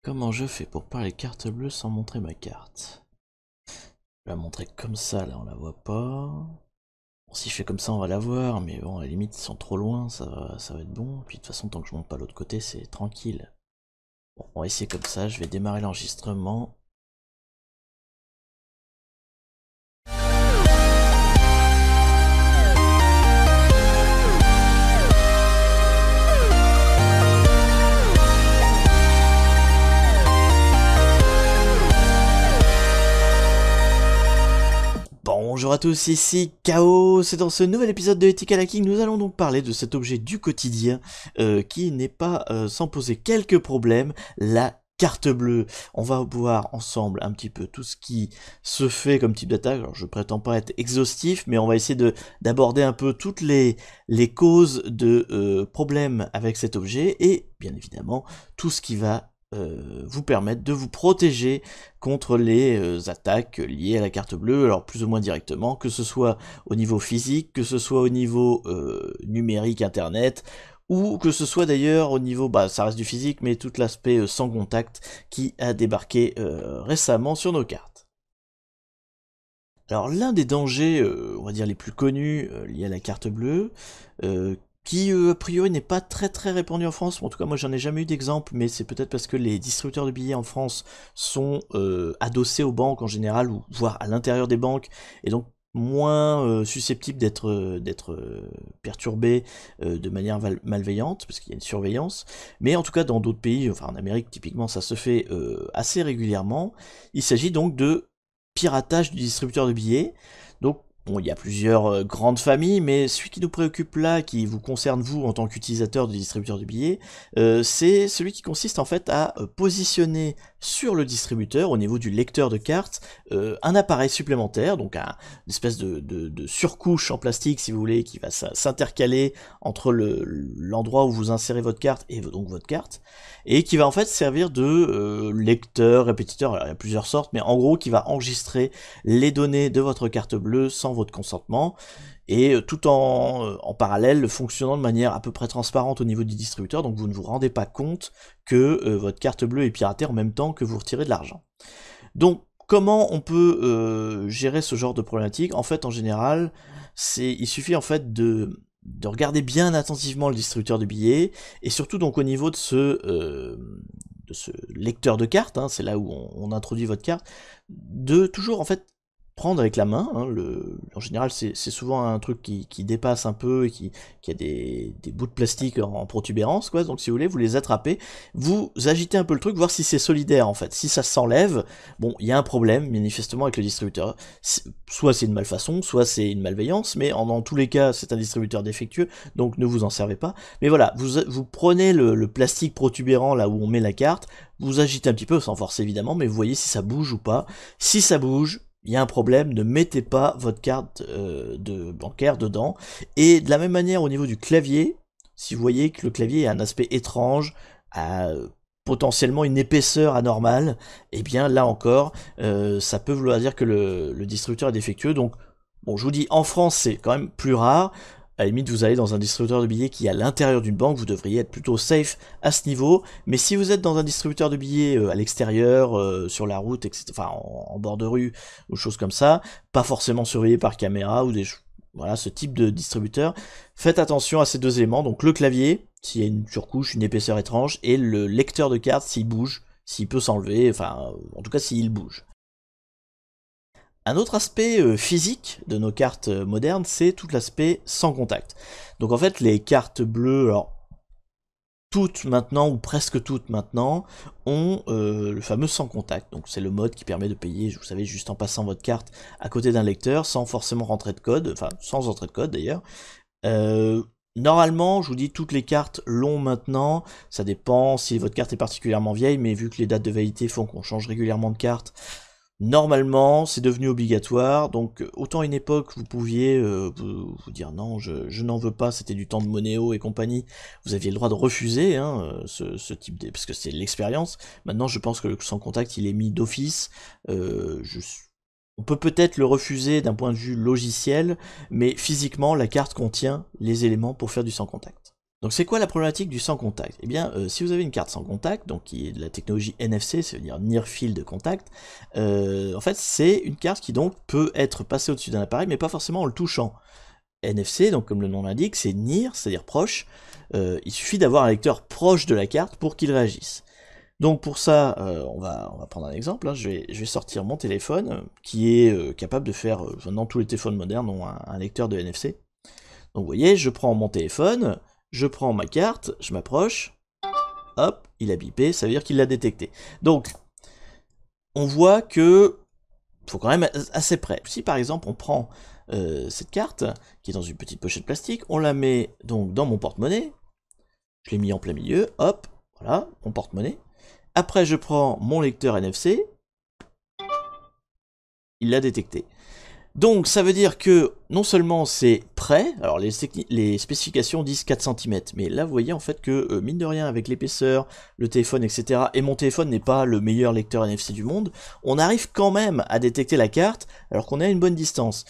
Comment je fais pour parler carte bleue sans montrer ma carte? Je vais la montrer comme ça, là on la voit pas. Bon, si je fais comme ça on va la voir, mais bon à la limite ils sont trop loin, ça va être bon. Puis de toute façon tant que je monte pas l'autre côté c'est tranquille. Bon, on va essayer comme ça, je vais démarrer l'enregistrement. Bonjour à tous, ici Chaos, et dans ce nouvel épisode de Ethical Hacking, nous allons donc parler de cet objet du quotidien qui n'est pas sans poser quelques problèmes, la carte bleue. On va voir ensemble un petit peu tout ce qui se fait comme type d'attaque. Alors je prétends pas être exhaustif, mais on va essayer d'aborder un peu toutes les causes de problèmes avec cet objet, et bien évidemment tout ce qui va vous permettre de vous protéger contre les attaques liées à la carte bleue, alors plus ou moins directement, que ce soit au niveau physique, que ce soit au niveau numérique, internet, ou que ce soit d'ailleurs au niveau, ça reste du physique, mais tout l'aspect sans contact qui a débarqué récemment sur nos cartes. Alors l'un des dangers, on va dire les plus connus liés à la carte bleue, qui a priori n'est pas très répandu en France. En tout cas moi j'en ai jamais eu d'exemple, mais c'est peut-être parce que les distributeurs de billets en France sont adossés aux banques en général, ou voire à l'intérieur des banques, et donc moins susceptibles d'être perturbés de manière malveillante, parce qu'il y a une surveillance. Mais en tout cas dans d'autres pays, enfin en Amérique typiquement ça se fait assez régulièrement. Il s'agit donc de piratage du distributeur de billets. Donc bon, il y a plusieurs grandes familles, mais celui qui nous préoccupe là, qui vous concerne vous en tant qu'utilisateur de distributeur de billets, c'est celui qui consiste en fait à positionner sur le distributeur, au niveau du lecteur de cartes, un appareil supplémentaire, donc une espèce de surcouche en plastique, si vous voulez, qui va s'intercaler entre l'endroit où vous insérez votre carte et donc votre carte, et qui va en fait servir de lecteur, répétiteur. Alors il y a plusieurs sortes, mais en gros qui va enregistrer les données de votre carte bleue sans votre consentement, et tout en parallèle fonctionnant de manière à peu près transparente au niveau du distributeur, donc vous ne vous rendez pas compte que votre carte bleue est piratée en même temps que vous retirez de l'argent. Donc comment on peut gérer ce genre de problématique? En fait en général il suffit en fait de regarder bien attentivement le distributeur de billets, et surtout donc au niveau de ce lecteur de cartes, hein, c'est là où on introduit votre carte, de toujours en fait prendre avec la main, hein, en général c'est souvent un truc qui dépasse un peu et qui a des bouts de plastique en protubérance, quoi. Donc si vous voulez, vous les attrapez, vous agitez un peu le truc, voir si c'est solidaire en fait. Si ça s'enlève, bon, il y a un problème manifestement avec le distributeur. Soit c'est une malfaçon, soit c'est une malveillance, mais dans tous les cas c'est un distributeur défectueux, donc ne vous en servez pas. Mais voilà, vous prenez le plastique protubérant là où on met la carte, vous agitez un petit peu, sans force évidemment, mais vous voyez si ça bouge ou pas. Si ça bouge, il y a un problème, ne mettez pas votre carte bancaire dedans. Et de la même manière au niveau du clavier, si vous voyez que le clavier a un aspect étrange, a potentiellement une épaisseur anormale, et bien là encore, ça peut vouloir dire que le distributeur est défectueux. Donc bon, je vous dis, en France c'est quand même plus rare. À la limite, vous allez dans un distributeur de billets qui est à l'intérieur d'une banque, vous devriez être plutôt safe à ce niveau. Mais si vous êtes dans un distributeur de billets à l'extérieur, sur la route, etc., enfin en bord de rue, ou choses comme ça, pas forcément surveillé par caméra, ou voilà, ce type de distributeur, faites attention à ces deux éléments. Donc le clavier, s'il y a une surcouche, une épaisseur étrange, et le lecteur de cartes, s'il bouge, s'il peut s'enlever, enfin, en tout cas s'il bouge. Un autre aspect physique de nos cartes modernes, c'est tout l'aspect sans contact. Donc en fait, les cartes bleues, alors toutes maintenant, ou presque toutes maintenant, ont le fameux sans contact. Donc c'est le mode qui permet de payer, vous savez, juste en passant votre carte à côté d'un lecteur, sans forcément rentrer de code, enfin sans entrée de code d'ailleurs. Normalement, je vous dis, toutes les cartes l'ont maintenant, ça dépend si votre carte est particulièrement vieille, mais vu que les dates de validité font qu'on change régulièrement de carte, normalement, c'est devenu obligatoire. Donc autant à une époque vous pouviez vous dire non, je n'en veux pas, c'était du temps de Monéo et compagnie, vous aviez le droit de refuser hein, ce type de... parce que c'est l'expérience. Maintenant je pense que le sans contact il est mis d'office. On peut peut-être le refuser d'un point de vue logiciel, mais physiquement la carte contient les éléments pour faire du sans contact. Donc c'est quoi la problématique du sans contact? Eh bien, si vous avez une carte sans contact, donc qui est de la technologie NFC, c'est-à-dire Near Field Contact, en fait c'est une carte qui donc peut être passée au-dessus d'un appareil, mais pas forcément en le touchant. NFC, donc comme le nom l'indique, c'est Near, c'est-à-dire proche. Il suffit d'avoir un lecteur proche de la carte pour qu'il réagisse. Donc pour ça, on va prendre un exemple, hein. Je vais sortir mon téléphone, qui est capable de faire, maintenant tous les téléphones modernes ont un lecteur de NFC. Donc vous voyez, je prends mon téléphone, je prends ma carte, je m'approche, hop, il a bipé, ça veut dire qu'il l'a détecté. Donc, on voit que faut quand même assez près. Si par exemple on prend cette carte, qui est dans une petite pochette plastique, on la met donc dans mon porte-monnaie, je l'ai mis en plein milieu, hop, voilà, mon porte-monnaie. Après je prends mon lecteur NFC, il l'a détecté. Donc ça veut dire que non seulement c'est prêt, alors les spécifications disent 4 cm, mais là vous voyez en fait que mine de rien avec l'épaisseur, le téléphone etc, et mon téléphone n'est pas le meilleur lecteur NFC du monde, on arrive quand même à détecter la carte alors qu'on est à une bonne distance.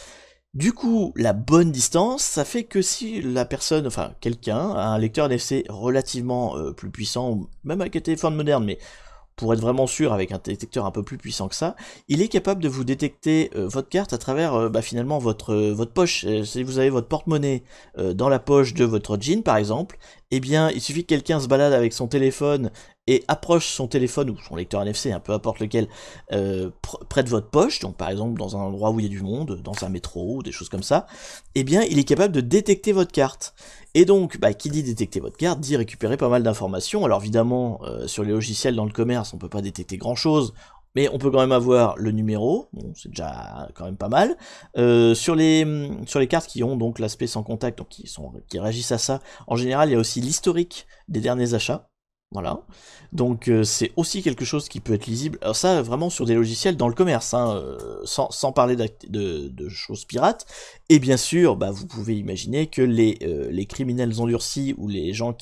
Du coup, la bonne distance, ça fait que si la personne, enfin quelqu'un, a un lecteur NFC relativement plus puissant, ou même avec un téléphone moderne, mais pour être vraiment sûr, avec un détecteur un peu plus puissant que ça, il est capable de vous détecter votre carte à travers finalement votre poche. Si vous avez votre porte-monnaie dans la poche de votre jean par exemple, eh bien il suffit que quelqu'un se balade avec son téléphone et approche son téléphone ou son lecteur NFC, peu importe lequel, près de votre poche, donc par exemple dans un endroit où il y a du monde, dans un métro, ou des choses comme ça, eh bien il est capable de détecter votre carte. Et donc, qui dit détecter votre carte, dit récupérer pas mal d'informations. Alors évidemment, sur les logiciels dans le commerce, on peut pas détecter grand chose, mais on peut quand même avoir le numéro, bon, c'est déjà quand même pas mal. Sur les cartes qui ont donc l'aspect sans contact, donc qui réagissent à ça, en général, il y a aussi l'historique des derniers achats. Voilà, donc c'est aussi quelque chose qui peut être lisible, alors ça vraiment sur des logiciels dans le commerce, hein, sans parler de choses pirates, et bien sûr, vous pouvez imaginer que les criminels endurcis ou les gens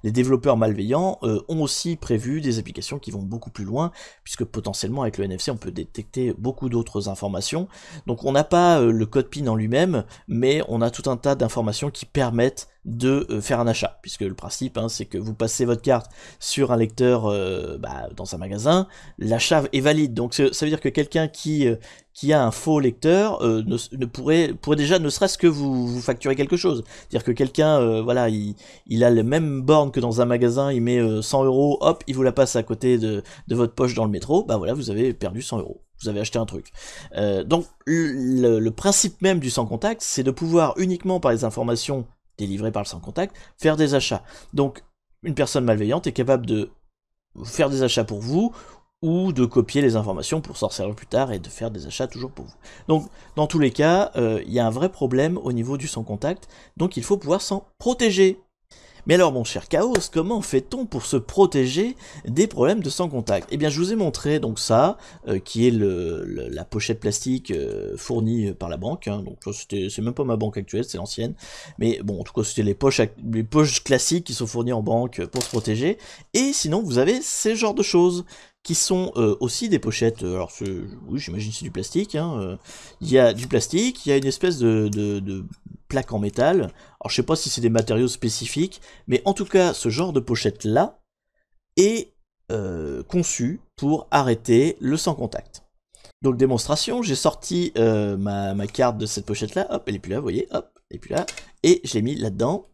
les développeurs malveillants ont aussi prévu des applications qui vont beaucoup plus loin, puisque potentiellement avec le NFC on peut détecter beaucoup d'autres informations, donc on n'a pas le code PIN en lui-même, mais on a tout un tas d'informations qui permettent de faire un achat, puisque le principe c'est que vous passez votre carte sur un lecteur dans un magasin, l'achat est valide, donc ça veut dire que quelqu'un qui a un faux lecteur ne pourrait déjà ne serait-ce que vous facturer quelque chose, c'est-à-dire que quelqu'un il a les mêmes bornes que dans un magasin, il met 100 €, hop, il vous la passe à côté de votre poche dans le métro, voilà, vous avez perdu 100 €. Vous avez acheté un truc. Donc le principe même du sans contact, c'est de pouvoir uniquement par les informations délivrées par le sans contact, faire des achats. Donc une personne malveillante est capable de faire des achats pour vous, ou de copier les informations pour s'en servir plus tard et de faire des achats toujours pour vous. Donc dans tous les cas, il y a un vrai problème au niveau du sans contact, donc il faut pouvoir s'en protéger. Mais alors mon cher Chaos, comment fait-on pour se protéger des problèmes de sans contact? Eh bien je vous ai montré donc ça, qui est la pochette plastique fournie par la banque, hein. Donc c'est même pas ma banque actuelle, c'est l'ancienne, mais bon en tout cas c'était les poches classiques qui sont fournies en banque pour se protéger, et sinon vous avez ces genres de choses, qui sont aussi des pochettes, alors oui j'imagine c'est du plastique, hein, il y a du plastique, il y a une espèce de plaque en métal, alors je sais pas si c'est des matériaux spécifiques, mais en tout cas ce genre de pochette là est conçu pour arrêter le sans contact. Donc démonstration, j'ai sorti ma carte de cette pochette là, hop elle est plus là, vous voyez, hop elle est plus là, et je l'ai mis là-dedans.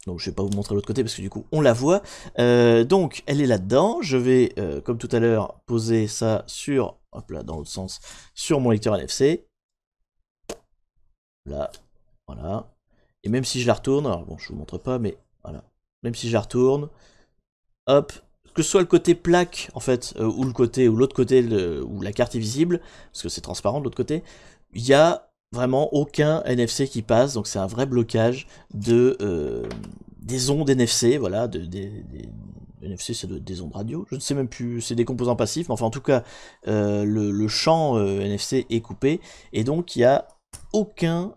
Donc je vais pas vous montrer l'autre côté parce que du coup on la voit. Donc elle est là-dedans. Je vais, comme tout à l'heure, poser ça sur, hop là, dans l'autre sens, sur mon lecteur NFC. Là, voilà. Et même si je la retourne, alors bon je vous montre pas, mais voilà. Même si je la retourne, hop, que ce soit le côté plaque en fait, ou l'autre côté où la carte est visible, parce que c'est transparent de l'autre côté, il y a vraiment aucun NFC qui passe, donc c'est un vrai blocage des ondes NFC, voilà, NFC c'est des ondes radio, je ne sais même plus, c'est des composants passifs, mais enfin en tout cas le champ NFC est coupé, et donc il y a aucun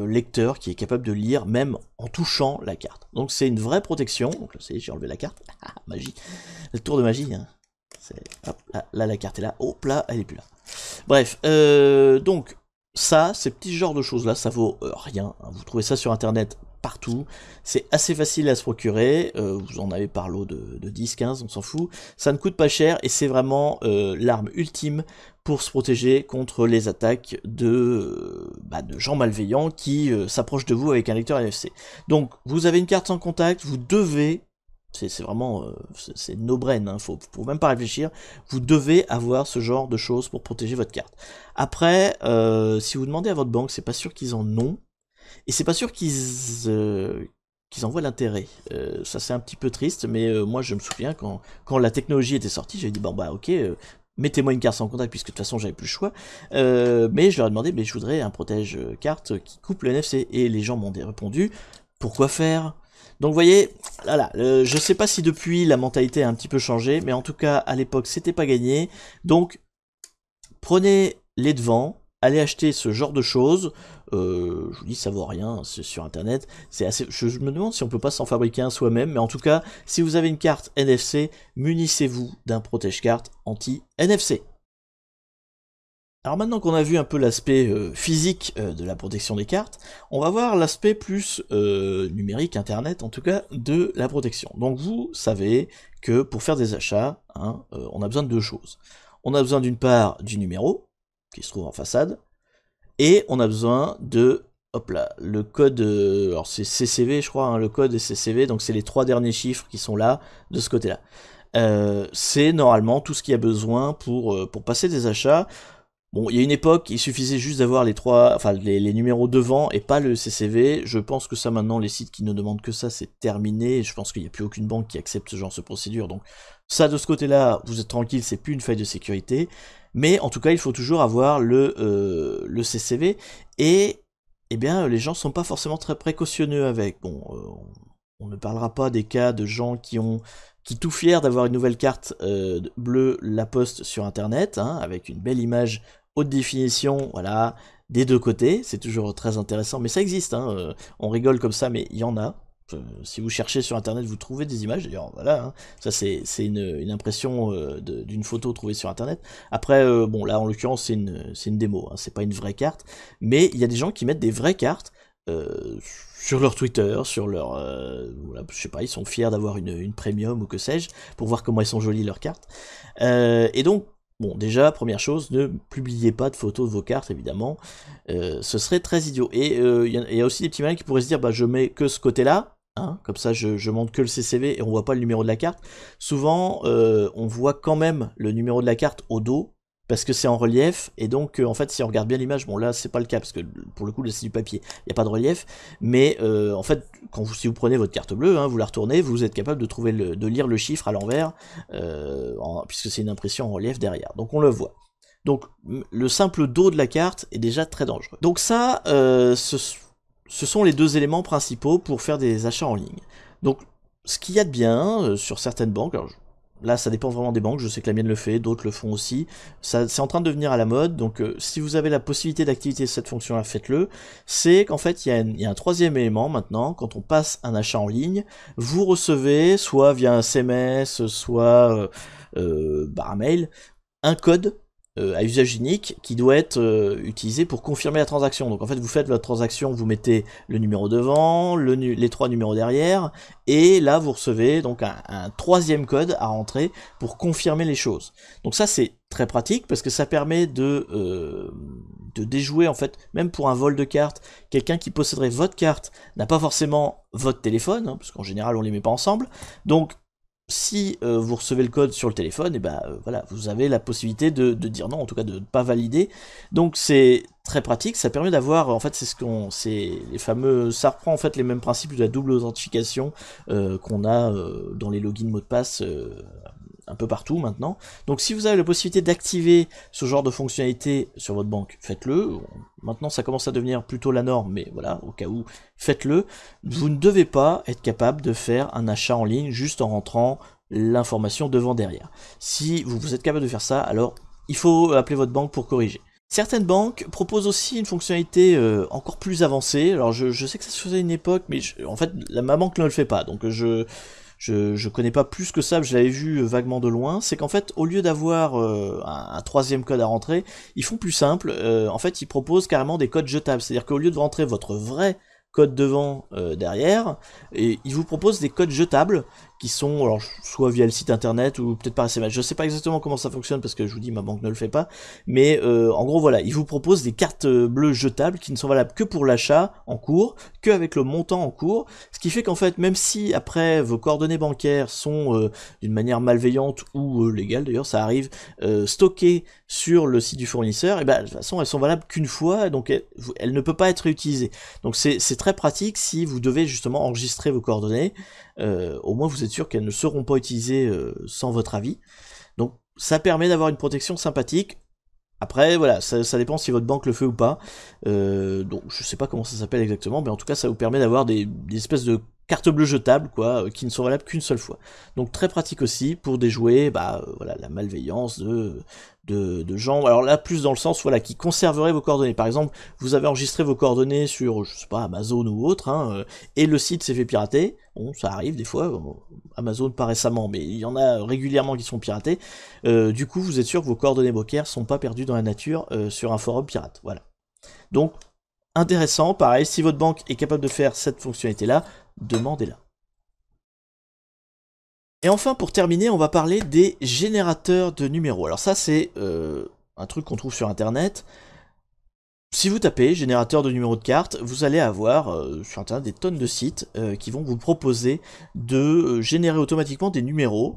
lecteur qui est capable de lire même en touchant la carte. Donc c'est une vraie protection, donc là j'ai enlevé la carte, magie, le tour de magie, hein. Hop, là la carte est là, hop là elle est plus là. Bref, donc ça, ces petits genres de choses là, ça vaut rien, hein. Vous trouvez ça sur internet, partout. C'est assez facile à se procurer, vous en avez par lot de 10-15, on s'en fout. Ça ne coûte pas cher et c'est vraiment l'arme ultime pour se protéger contre les attaques de gens malveillants qui s'approchent de vous avec un lecteur NFC. Donc vous avez une carte sans contact, vous devez, c'est vraiment, c'est no-brain, hein, faut même pas réfléchir, vous devez avoir ce genre de choses pour protéger votre carte. Après, si vous demandez à votre banque, c'est pas sûr qu'ils en ont, et c'est pas sûr qu'ils en voient l'intérêt. Ça c'est un petit peu triste, mais moi je me souviens quand la technologie était sortie, j'avais dit bon bah ok, mettez-moi une carte sans contact puisque de toute façon j'avais plus le choix, mais je leur ai demandé mais je voudrais un protège carte qui coupe le NFC, et les gens m'ont répondu pourquoi faire. Donc vous voyez, voilà, je sais pas si depuis la mentalité a un petit peu changé, mais en tout cas à l'époque c'était pas gagné, donc prenez les devants, allez acheter ce genre de choses. Je vous dis ça vaut rien sur internet, c'est assez. Je me demande si on peut pas s'en fabriquer un soi-même, mais en tout cas, si vous avez une carte NFC, munissez-vous d'un protège-carte anti-NFC. Alors maintenant qu'on a vu un peu l'aspect physique de la protection des cartes, on va voir l'aspect plus numérique, internet en tout cas, de la protection. Donc vous savez que pour faire des achats, hein, on a besoin de deux choses. On a besoin d'une part du numéro, qui se trouve en façade, et on a besoin de, hop là, le code, alors c'est CCV je crois, hein, le code est CCV, donc c'est les 3 derniers chiffres qui sont là, de ce côté-là. C'est normalement tout ce qu'il y a besoin pour passer des achats. Bon, il y a une époque, il suffisait juste d'avoir les numéros devant et pas le CCV. Je pense que ça maintenant, les sites qui ne demandent que ça, c'est terminé. Je pense qu'il n'y a plus aucune banque qui accepte ce genre de procédure. Donc ça, de ce côté-là, vous êtes tranquille, c'est plus une faille de sécurité. Mais en tout cas, il faut toujours avoir le CCV. Et eh bien, les gens sont pas forcément très précautionneux avec. Bon, on ne parlera pas des cas de gens qui tout fiers d'avoir une nouvelle carte bleue La Poste sur internet, hein, avec une belle image haute définition, voilà, des deux côtés, c'est toujours très intéressant, mais ça existe, hein, on rigole comme ça, mais il y en a. Si vous cherchez sur internet, vous trouvez des images, d'ailleurs, voilà, hein, ça c'est une impression d'une photo trouvée sur internet. Après, bon, là, en l'occurrence, c'est une démo, hein, c'est pas une vraie carte, mais il y a des gens qui mettent des vraies cartes sur leur Twitter, sur leur... voilà, je sais pas, ils sont fiers d'avoir une premium ou que sais-je, pour voir comment elles sont jolies leurs cartes. Et donc, bon, déjà, première chose, ne publiez pas de photos de vos cartes, évidemment. Ce serait très idiot. Et il y a aussi des petits malins qui pourraient se dire, bah je mets que ce côté-là, hein, comme ça je montre que le CCV et on voit pas le numéro de la carte. Souvent, on voit quand même le numéro de la carte au dos, parce que c'est en relief, et donc en fait si on regarde bien l'image, bon là c'est pas le cas, parce que pour le coup là c'est du papier, il n'y a pas de relief, mais en fait si vous prenez votre carte bleue, hein, vous la retournez, vous êtes capable de lire le chiffre à l'envers, puisque c'est une impression en relief derrière, donc on le voit. Donc le simple dos de la carte est déjà très dangereux. Donc ça, ce sont les deux éléments principaux pour faire des achats en ligne. Donc ce qu'il y a de bien sur certaines banques, alors, là, ça dépend vraiment des banques, je sais que la mienne le fait, d'autres le font aussi. C'est en train de devenir à la mode, donc si vous avez la possibilité d'activer cette fonction-là, faites-le. C'est qu'en fait, il y a un troisième élément maintenant, quand on passe un achat en ligne, vous recevez, soit via un SMS, soit par mail, un code à usage unique qui doit être utilisé pour confirmer la transaction. Donc en fait vous faites votre transaction, vous mettez le numéro devant, les 3 numéros derrière, et là vous recevez donc un troisième code à rentrer pour confirmer les choses. Donc ça c'est très pratique parce que ça permet de déjouer en fait, même pour un vol de carte, quelqu'un qui posséderait votre carte n'a pas forcément votre téléphone, hein, parce qu'en général on les met pas ensemble, donc si vous recevez le code sur le téléphone, et ben voilà, vous avez la possibilité de dire non, en tout cas de ne pas valider. Donc c'est très pratique, ça permet d'avoir, en fait c'est les fameux, ça reprend en fait les mêmes principes de la double authentification qu'on a dans les logins mots de passe un peu partout maintenant. Donc si vous avez la possibilité d'activer ce genre de fonctionnalité sur votre banque, faites-le. Maintenant ça commence à devenir plutôt la norme, mais voilà, au cas où, faites-le. Vous ne devez pas être capable de faire un achat en ligne juste en rentrant l'information devant derrière. Si vous êtes capable de faire ça, alors il faut appeler votre banque pour corriger. Certaines banques proposent aussi une fonctionnalité encore plus avancée. Alors je sais que ça se faisait à une époque, mais en fait ma banque ne le fait pas, donc je connais pas plus que ça, je l'avais vu vaguement de loin. C'est qu'en fait, au lieu d'avoir un troisième code à rentrer, ils font plus simple. En fait, ils proposent carrément des codes jetables. C'est-à-dire qu'au lieu de rentrer votre vrai code devant, derrière, et ils vous proposent des codes jetables, qui sont, alors, soit via le site internet, ou peut-être par SMS, je sais pas exactement comment ça fonctionne, parce que je vous dis, ma banque ne le fait pas, mais en gros, voilà, ils vous proposent des cartes bleues jetables, qui ne sont valables que pour l'achat en cours, que avec le montant en cours, ce qui fait qu'en fait, même si après, vos coordonnées bancaires sont, d'une manière malveillante, ou légale d'ailleurs, ça arrive, stockées sur le site du fournisseur, et ben, de toute façon, elles sont valables qu'une fois, donc elles ne peuvent pas être réutilisées. Donc c'est très pratique si vous devez justement enregistrer vos coordonnées, au moins vous êtes sûr qu'elles ne seront pas utilisées sans votre avis. Donc ça permet d'avoir une protection sympathique. Après voilà, ça dépend si votre banque le fait ou pas. Donc je sais pas comment ça s'appelle exactement, mais en tout cas ça vous permet d'avoir des espèces de cartes bleues jetables, quoi, qui ne sont valables qu'une seule fois. Donc très pratique aussi pour déjouer, voilà, la malveillance de gens. Alors là, plus dans le sens, voilà, qui conserveraient vos coordonnées. Par exemple, vous avez enregistré vos coordonnées sur, je sais pas, Amazon ou autre, hein, et le site s'est fait pirater. Bon, ça arrive des fois. Amazon pas récemment, mais il y en a régulièrement qui sont piratés. Du coup, vous êtes sûr que vos coordonnées bancaires sont pas perdues dans la nature sur un forum pirate. Voilà. Donc intéressant, pareil, si votre banque est capable de faire cette fonctionnalité-là, demandez-la. Et enfin, pour terminer, on va parler des générateurs de numéros. Alors ça, c'est un truc qu'on trouve sur Internet. Si vous tapez générateur de numéros de carte, vous allez avoir sur Internet des tonnes de sites qui vont vous proposer de générer automatiquement des numéros.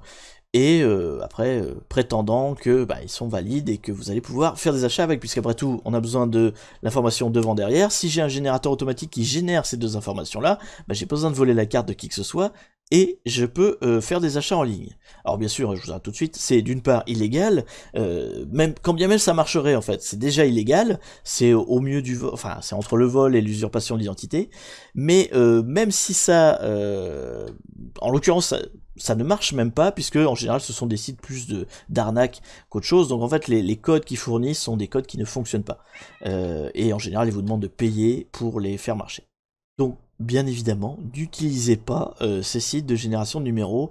Et après, prétendant que ils sont valides et que vous allez pouvoir faire des achats avec, puisqu'après tout, on a besoin de l'information devant-derrière. Si j'ai un générateur automatique qui génère ces deux informations-là, j'ai pas besoin de voler la carte de qui que ce soit, et je peux faire des achats en ligne. Alors bien sûr, je vous arrête tout de suite, c'est d'une part illégal, même quand bien même ça marcherait en fait, c'est déjà illégal, c'est au mieux du vol, enfin c'est entre le vol et l'usurpation de l'identité, mais même si ça, en l'occurrence, ça ne marche même pas, puisque en général ce sont des sites plus d'arnaque qu'autre chose, donc en fait les codes qu'ils fournissent sont des codes qui ne fonctionnent pas, et en général ils vous demandent de payer pour les faire marcher. Donc bien évidemment, n'utilisez pas ces sites de génération de numéros,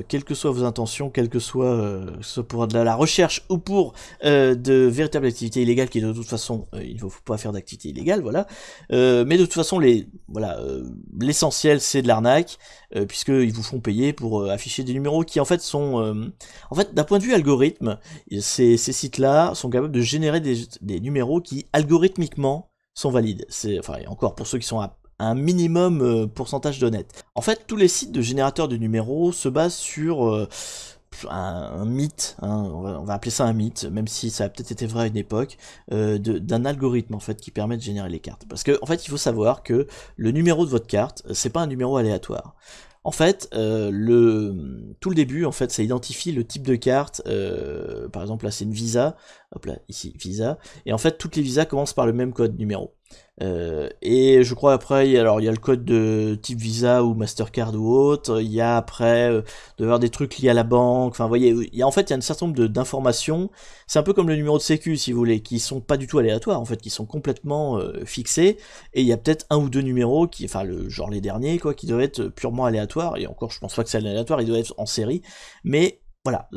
quelles que soient vos intentions, quelle que soit, soit pour de la recherche ou pour de véritables activités illégales, qui de toute façon, il ne faut pas faire d'activités illégales, voilà. Mais de toute façon, l'essentiel c'est de l'arnaque, puisqu'ils vous font payer pour afficher des numéros qui en fait sont... en fait, d'un point de vue algorithme, ces sites-là sont capables de générer des numéros qui, algorithmiquement, sont valides. Enfin, et encore, pour ceux qui sont à un minimum pourcentage d'honnêtes. En fait, tous les sites de générateurs de numéros se basent sur un mythe, hein, on va appeler ça un mythe, même si ça a peut-être été vrai à une époque, d'un algorithme en fait qui permet de générer les cartes. Parce que en fait, il faut savoir que le numéro de votre carte, c'est pas un numéro aléatoire. En fait, tout le début, en fait, ça identifie le type de carte. Par exemple, là, c'est une Visa. Hop là, ici, Visa. Et en fait, toutes les visas commencent par le même code numéro. Et je crois après, alors il y a le code de type Visa ou Mastercard ou autre. Il y a après de avoir des trucs liés à la banque. Enfin, vous voyez, en fait, il y a un certain nombre d'informations. C'est un peu comme le numéro de sécu, si vous voulez, qui sont pas du tout aléatoires, en fait, qui sont complètement fixés. Et il y a peut-être un ou deux numéros qui, enfin, genre les derniers, quoi, qui doivent être purement aléatoires. Et encore, je pense pas que c'est aléatoire, ils doivent être en série. Mais voilà,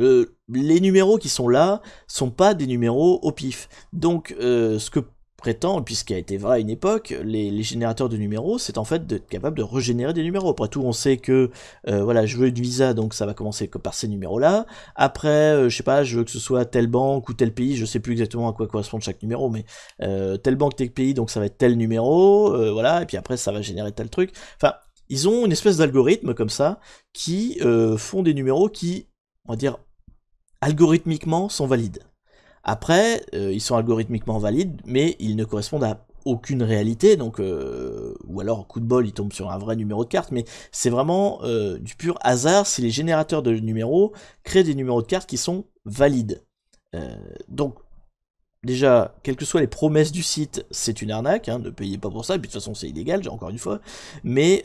les numéros qui sont là sont pas des numéros au pif. Donc, ce que prétend, puisqu'il a été vrai à une époque, les générateurs de numéros, c'est en fait d'être capable de régénérer des numéros. Après tout, on sait que, voilà, je veux une visa, donc ça va commencer par ces numéros-là. Après, je sais pas, je veux que ce soit telle banque ou tel pays, je sais plus exactement à quoi correspond chaque numéro, mais telle banque, tel pays, donc ça va être tel numéro, voilà, et puis après ça va générer tel truc. Enfin, ils ont une espèce d'algorithme comme ça, qui font des numéros qui, on va dire, algorithmiquement sont valides. Après, ils sont algorithmiquement valides, mais ils ne correspondent à aucune réalité, donc ou alors coup de bol, ils tombent sur un vrai numéro de carte, mais c'est vraiment du pur hasard si les générateurs de numéros créent des numéros de carte qui sont valides. Donc, déjà, quelles que soient les promesses du site, c'est une arnaque, hein, ne payez pas pour ça, et puis de toute façon c'est illégal, encore une fois, mais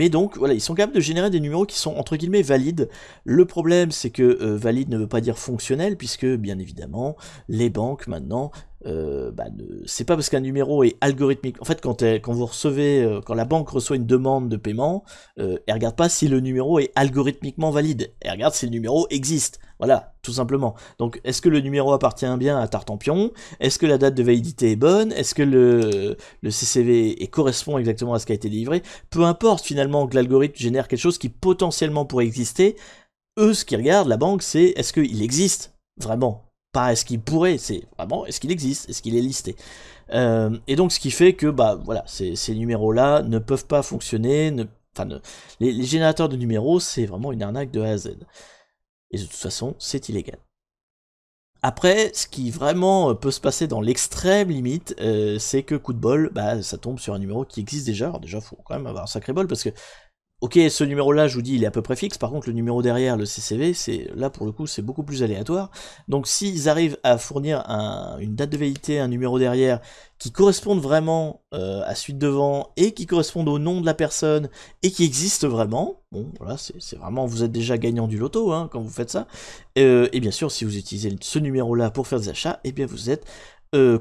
donc, voilà, ils sont capables de générer des numéros qui sont, entre guillemets, valides. Le problème, c'est que valide ne veut pas dire fonctionnel, puisque, bien évidemment, les banques, maintenant, c'est pas parce qu'un numéro est algorithmique. En fait, quand vous recevez, quand la banque reçoit une demande de paiement, elle regarde pas si le numéro est algorithmiquement valide. Elle regarde si le numéro existe. Voilà, tout simplement. Donc, est-ce que le numéro appartient bien à Tartampion? Est-ce que la date de validité est bonne? Est-ce que le CCV correspond exactement à ce qui a été livré? Peu importe finalement que l'algorithme génère quelque chose qui potentiellement pourrait exister, eux, ce qu'ils regardent, la banque, c'est est-ce qu'il existe vraiment? Pas est-ce qu'il pourrait, c'est vraiment est-ce qu'il existe? Est-ce qu'il est listé? Et donc, ce qui fait que, bah, voilà, ces numéros-là ne peuvent pas fonctionner, les générateurs de numéros, c'est vraiment une arnaque de A à Z. Et de toute façon, c'est illégal. Après, ce qui vraiment peut se passer dans l'extrême limite, c'est que coup de bol, bah, ça tombe sur un numéro qui existe déjà. Alors déjà, faut quand même avoir un sacré bol parce que, ok, ce numéro-là, je vous dis, il est à peu près fixe. Par contre, le numéro derrière, le CCV, là pour le coup, c'est beaucoup plus aléatoire. Donc, s'ils arrivent à fournir une date de validité, un numéro derrière qui correspondent vraiment à suite devant et qui correspondent au nom de la personne et qui existent vraiment, bon, voilà, c'est vraiment, vous êtes déjà gagnant du loto hein, quand vous faites ça. Et bien sûr, si vous utilisez ce numéro-là pour faire des achats, et bien vous êtes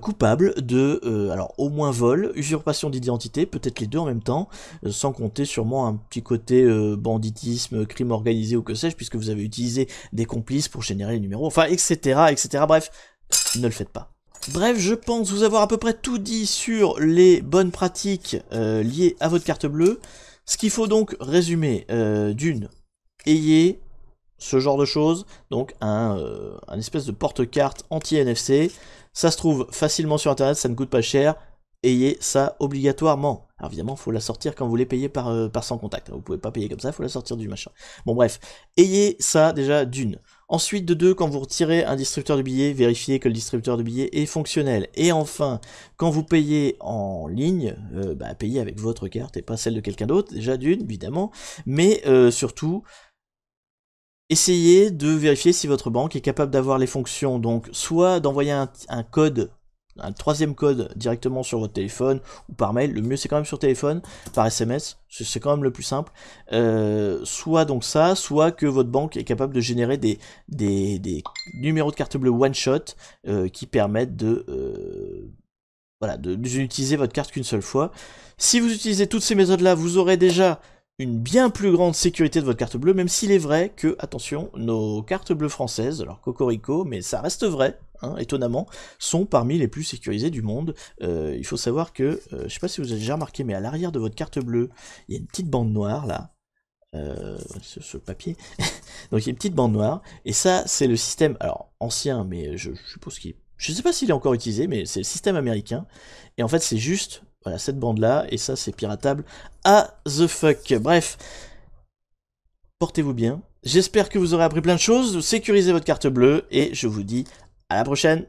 coupable de, alors au moins vol, usurpation d'identité, peut-être les deux en même temps, sans compter sûrement un petit côté banditisme, crime organisé ou que sais-je, puisque vous avez utilisé des complices pour générer les numéros, enfin, etc., etc., bref, ne le faites pas. Bref, je pense vous avoir à peu près tout dit sur les bonnes pratiques liées à votre carte bleue. Ce qu'il faut donc résumer, d'une, ayez ce genre de choses, donc un espèce de porte-carte anti-NFC, ça se trouve facilement sur internet, ça ne coûte pas cher, ayez ça obligatoirement. Alors évidemment, il faut la sortir quand vous les payez par sans contact, vous pouvez pas payer comme ça, il faut la sortir du machin. Bon bref, ayez ça déjà d'une. Ensuite, de deux, quand vous retirez un distributeur de billets, vérifiez que le distributeur de billets est fonctionnel. Et enfin, quand vous payez en ligne, payez avec votre carte et pas celle de quelqu'un d'autre, déjà d'une, évidemment, mais surtout, essayez de vérifier si votre banque est capable d'avoir les fonctions, donc soit d'envoyer un code, un troisième code directement sur votre téléphone ou par mail, le mieux c'est quand même sur téléphone, par SMS, c'est quand même le plus simple, soit donc ça, soit que votre banque est capable de générer des numéros de carte bleue one shot qui permettent d'utiliser votre carte qu'une seule fois. Si vous utilisez toutes ces méthodes là, vous aurez déjà une bien plus grande sécurité de votre carte bleue, même s'il est vrai que, attention, nos cartes bleues françaises, alors cocorico, mais ça reste vrai, hein, étonnamment, sont parmi les plus sécurisées du monde. Il faut savoir que, je sais pas si vous avez déjà remarqué, mais à l'arrière de votre carte bleue, il y a une petite bande noire, là, sur le papier, donc il y a une petite bande noire, et ça, c'est le système, alors, ancien, mais je suppose qu'il... Je sais pas s'il est encore utilisé, mais c'est le système américain, et en fait, c'est juste... Voilà, cette bande-là, et ça, c'est piratable à the fuck. Bref, portez-vous bien. J'espère que vous aurez appris plein de choses, sécurisez votre carte bleue, et je vous dis à la prochaine.